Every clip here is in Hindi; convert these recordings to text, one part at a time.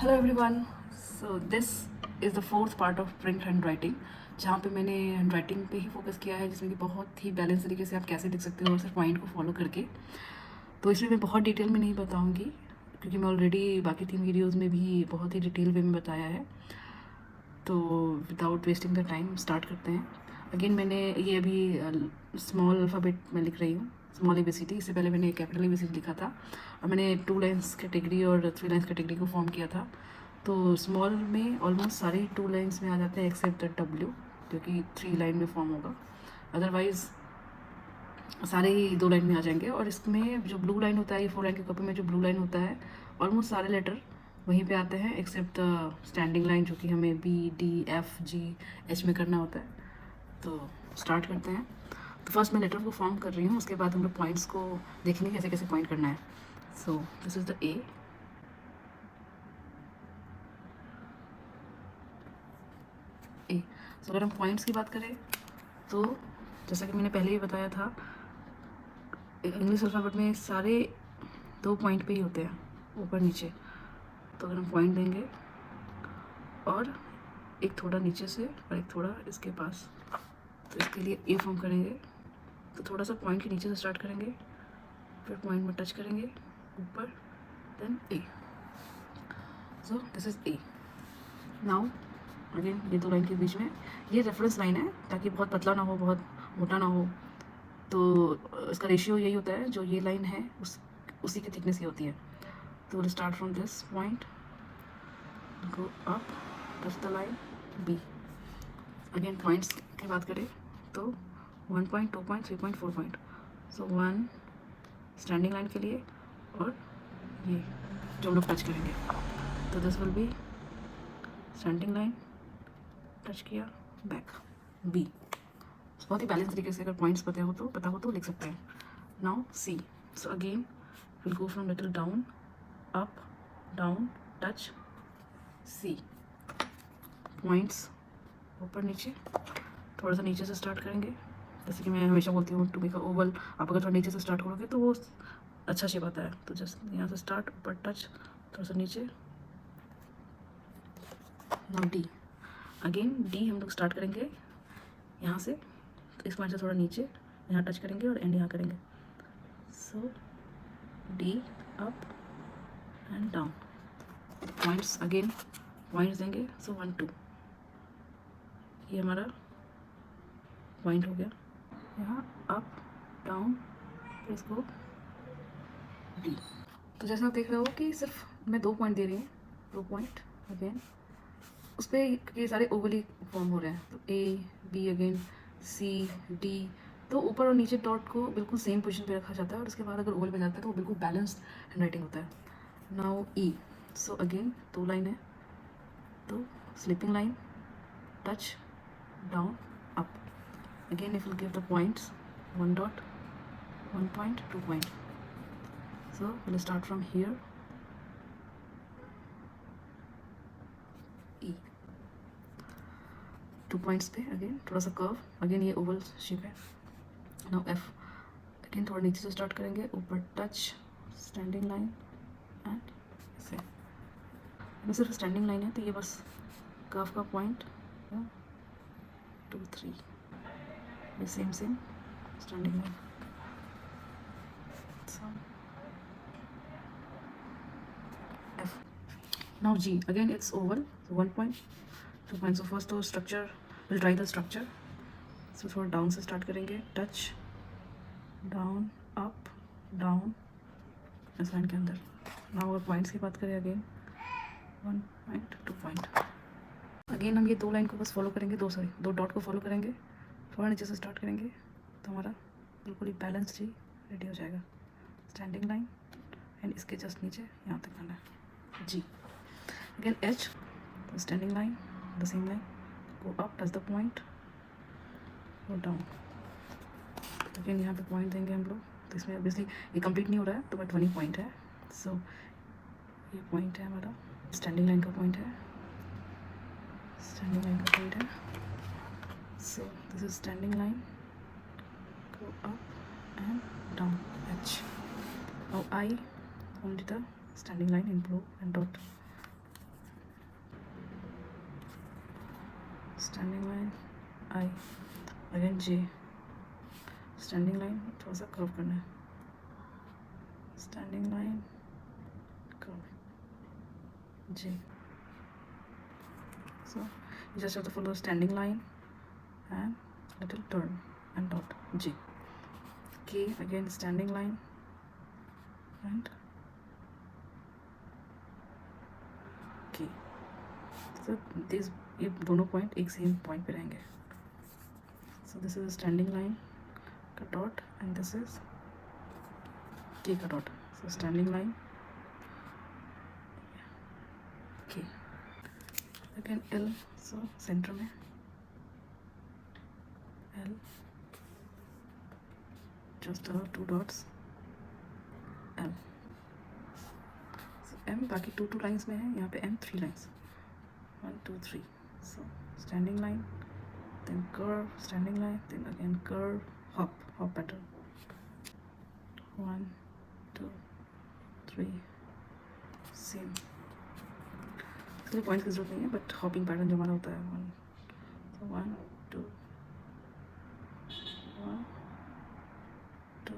Hello everyone. So this is the fourth part of print hand writing, जहाँ पे मैंने हैंड राइटिंग पे ही फोकस किया है, जिसमें कि बहुत ही बैलेंस तरीके से आप कैसे लिख सकते हो और सिर्फ पॉइंट को फॉलो करके। तो इसमें मैं बहुत डिटेल में नहीं बताऊँगी, क्योंकि मैं ऑलरेडी बाकी 3 वीडियोज़ में भी बहुत ही डिटेल वे में बताया है। तो without wasting the time start करते हैं। अगेन मैंने ये अभी स्मॉल अल्फ़ाबेट में लिख रही हूँ, स्मॉल ABCD। इससे पहले मैंने कैपिटल ABCD लिखा था और मैंने 2 लाइन्स कैटेगरी और 3 लाइन्स कैटेगरी को फॉर्म किया था। तो स्मॉल में ऑलमोस्ट सारे 2 लाइन्स में आ जाते हैं एक्सेप्ट द W, जो कि 3 लाइन में फॉर्म होगा। अदरवाइज़ सारे ही 2 लाइन में आ जाएंगे। और इसमें जो ब्लू लाइन होता है, ये 4 लाइन की कॉपी में जो ब्लू लाइन होता है, ऑलमोस्ट सारे लेटर वहीं पे आते हैं एक्सेप्ट द स्टैंडिंग लाइन, जो कि हमें BDFGH में करना होता है। तो स्टार्ट करते हैं। तो फर्स्ट मैं लेटर को फॉर्म कर रही हूँ, उसके बाद हम लोग पॉइंट्स को देखेंगे कैसे कैसे पॉइंट करना है। सो दिस इज़ द A। सो अगर हम पॉइंट्स की बात करें तो जैसा कि मैंने पहले ही बताया था, इंग्लिश अल्फ़ाबेट में सारे 2 पॉइंट पे ही होते हैं, ऊपर नीचे। तो अगर हम पॉइंट देंगे और एक थोड़ा नीचे से और एक थोड़ा इसके पास, तो इसके लिए ए फॉर्म करेंगे। तो थोड़ा सा पॉइंट के नीचे से स्टार्ट करेंगे, फिर पॉइंट में टच करेंगे ऊपर, then A. So this is A. Now again ये 2 लाइन के बीच में ये रेफरेंस लाइन है, ताकि बहुत पतला ना हो, बहुत मोटा ना हो। तो इसका रेशियो यही होता है, जो ये लाइन है उसी की थिकनेस की होती है। तो will start from this point, go up, touch the line B. Again points की बात करें तो 1 point, 2 point, 3 point, 4 point. So 1 standing line के लिए, और ये जो हम लोग टच करेंगे, तो this will B standing line, touch किया, बैक, बी। बहुत ही बैलेंस तरीके से अगर पॉइंट्स पता हो तो लिख सकते हैं। Now C. So again will go from little down, up, down, touch, C. Points ऊपर नीचे, थोड़ा सा नीचे से स्टार्ट करेंगे। जैसे कि मैं हमेशा बोलती हूँ, टू मेक अ ओवल, आप अगर थोड़ा नीचे से स्टार्ट करोगे तो वो अच्छा शेप आता है। तो जस्ट यहाँ से स्टार्ट, ऊपर टच, थोड़ा सा नीचे। Now D. अगेन डी हम लोग स्टार्ट करेंगे यहाँ से, तो इस पॉइंट से थोड़ा नीचे, यहाँ टच करेंगे और एंड यहाँ करेंगे। So D, up and down. Points again points देंगे। सो 1 2, ये हमारा पॉइंट हो गया। यहाँ अप, डाउन, फिर इसको डी। तो जैसा आप देख रहे हो कि सिर्फ मैं 2 पॉइंट दे रही हूँ, 2 पॉइंट अगेन, उस पर ये सारे ओवली फॉर्म हो रहे हैं। तो ए, बी, अगेन सी, डी। तो ऊपर और नीचे डॉट को बिल्कुल सेम पोजीशन पे रखा जाता है, और उसके बाद अगर ओवल बन जाता है तो वो बिल्कुल बैलेंस्ड हैंड राइटिंग होता है। Now E. So again 2 line है, तो slipping line, touch, down, up. Again if you give the points, 1 dot, 1 point, 2 point. So will start from here, E, 2 points पे अगेन थोड़ा सा कर्व, अगेन ये ओवल शेप है। Now F. अगेन थोड़ा नीचे से स्टार्ट करेंगे, ऊपर टच, स्टैंडिंग लाइन एंड ऐसे। अगर सिर्फ स्टैंडिंग लाइन है तो ये बस कर्व का पॉइंट, 2 3, ये same standing line. F. Now G. Again it's oval, 1 point, 2 point. So first तो structure, will try the structure. So थोड़ा डाउन से स्टार्ट करेंगे, टच, डाउन, अप, डाउन, इस लाइन के अंदर। नाउ अगर पॉइंट्स की बात करें, अगेन 1 पॉइंट, 2 पॉइंट। अगेन हम ये 2 लाइन को बस फॉलो करेंगे, 2 डॉट को फॉलो करेंगे, थोड़ा नीचे से स्टार्ट करेंगे, तो हमारा बिल्कुल ही बैलेंस जी रेडी हो जाएगा। स्टैंडिंग लाइन एंड इसके जस्ट नीचे यहाँ तक करना है, जी। Again H, standing line, the same line, go up, touch the point, go down. Again यहाँ पे पॉइंट देंगे हम लोग। तो इसमें ऑब्वियसली ये कंप्लीट नहीं हो रहा है, तो बट 1 पॉइंट है। सो ये पॉइंट है हमारा, स्टैंडिंग लाइन का पॉइंट है, स्टैंडिंग लाइन का पॉइंट है। So this is standing line, go up and down, H. Now I, only the standing line in blue and dot. standing line I, again J, standing line थोड़ा सा curve करना है, standing line curve J. So you just have to follow standing line and little turn and dot J. K, again standing line and K. So these ये दोनों पॉइंट एक सेम पॉइंट पे रहेंगे. So this is a standing line का dot and this is K का dot. So standing line K. Again L, so center में L, just two dots L. So M बाकी two lines में है, यहाँ पे M 3 lines, 1 2 3. So standing line, then curve, standing line, then again curve, hop pattern. 1 2 3 same. इसलिए पॉइंट की जरूरत नहीं है, बट हॉपिंग पैटर्न जो हमारा होता है 1 2 1 2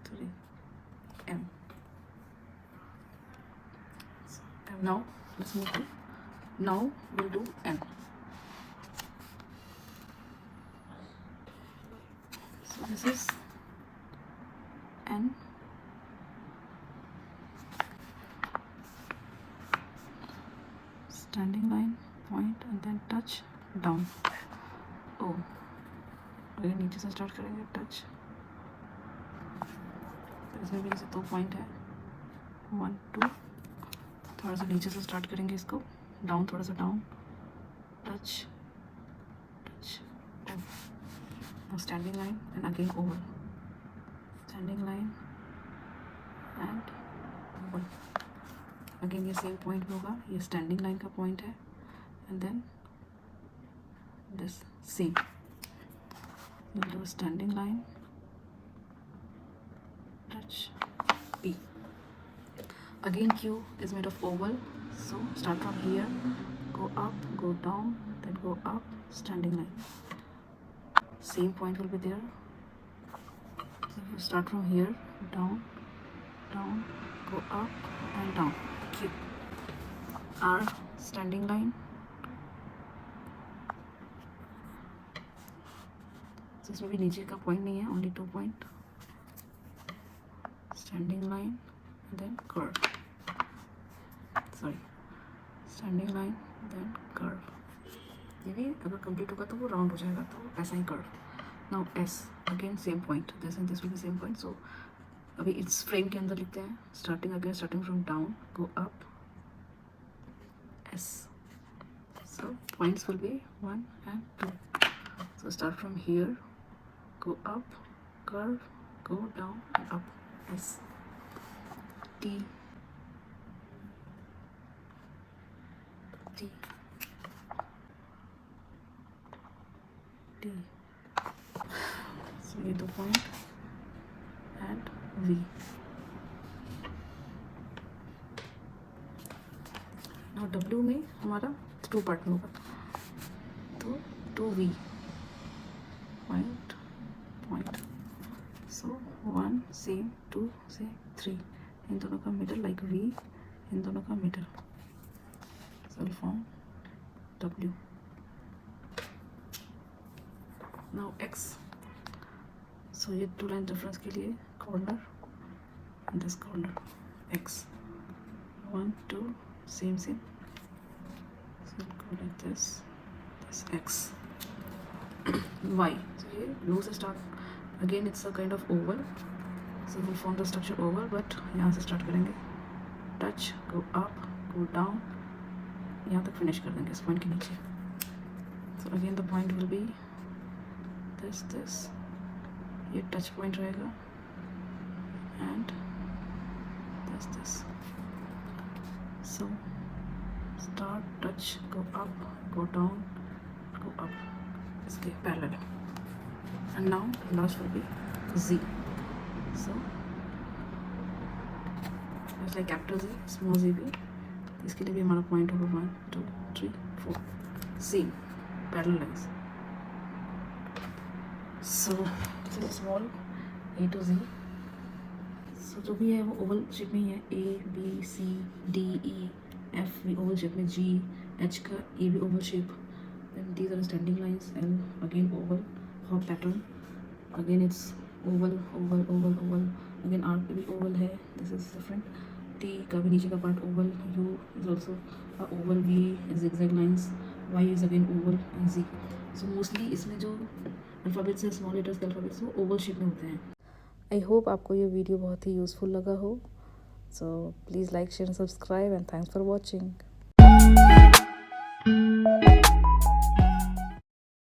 3 M. So, now let's move to, now we'll do N. So this is N. Standing line, point and then touch down. O. अगर नीचे से स्टार्ट करेंगे टच, तो इसमें भी जैसे 2 पॉइंट है 1 2. थोड़ा सा नीचे से स्टार्ट करेंगे इसको, डाउन, थोड़ा सा down, touch touch over. Standing line and again over, standing line and over. Again ये सेम पॉइंट में होगा, ये स्टैंडिंग लाइन का पॉइंट है and then this same. we'll do standing line, touch P. Again Q is made of oval, so start from here, go up, go down, then go up, standing line. Same point will be there. So you start from here, down, down, go up and down. Q. R, standing line. So इसमें भी नीचे का पॉइंट नहीं है, only 2 point. Standing line and then curve. Sorry, standing line then curve. ये भी अगर कंप्लीट होगा तो वो राउंड हो जाएगा, तो ऐसा ही curve. Now S, again same point, this and this will be same point. So अभी इस फ्रेम के अंदर लिखते हैं, starting from down, go up S. So points will be 1 and 2. So start from here, go up, curve, go down and up. S. T. T. T. So ये 2 point and V. Now W में हमारा 2 पार्ट में होगा, तो 2V point point. So 1 same, 2 से 3, इन दोनों का मिडल लाइक V, इन दोनों का middle, so we'll form W. Now X. So ये 2 लाइन डिफरेंस के लिए corner and this corner X. 1 2 same. So we'll go like this X. Y. So ये blue से start, again it's a kind of oval, so we'll form the structure oval, but यहाँ से start करेंगे, touch, go up, go down, यहाँ तक finish कर देंगे इस point के नीचे. So again the point will be this, ये touch point रहेगा and this. So start, touch, go up, go down, go up, इसके parallel. And now last will be Z. So just like capital Z, small z भी, इसके लिए भी हमारा पॉइंट होगा 1 2 3 4. Same parallel lines. So this is small A to Z. सो जो भी है वो ओवल शेप में ही है. ABCDEF भी ओवल शेप में. GH का A भी Oval shape. Then these are standing lines. L again oval hop pattern. Again it's oval. Again R भी oval है. This is different. T का भी नीचे का part oval. U is also a oval. V is zigzag lines. Y is again oval and Z. So mostly इसमें जो अल्फ़ाबेट्स है, स्मॉल लेटर्स के अल्फ़ाबेट्स, वो ओवल शेप में होते हैं. आई होप आपको ये वीडियो बहुत ही यूज़फुल लगा हो. So please like, share and subscribe and thanks for watching.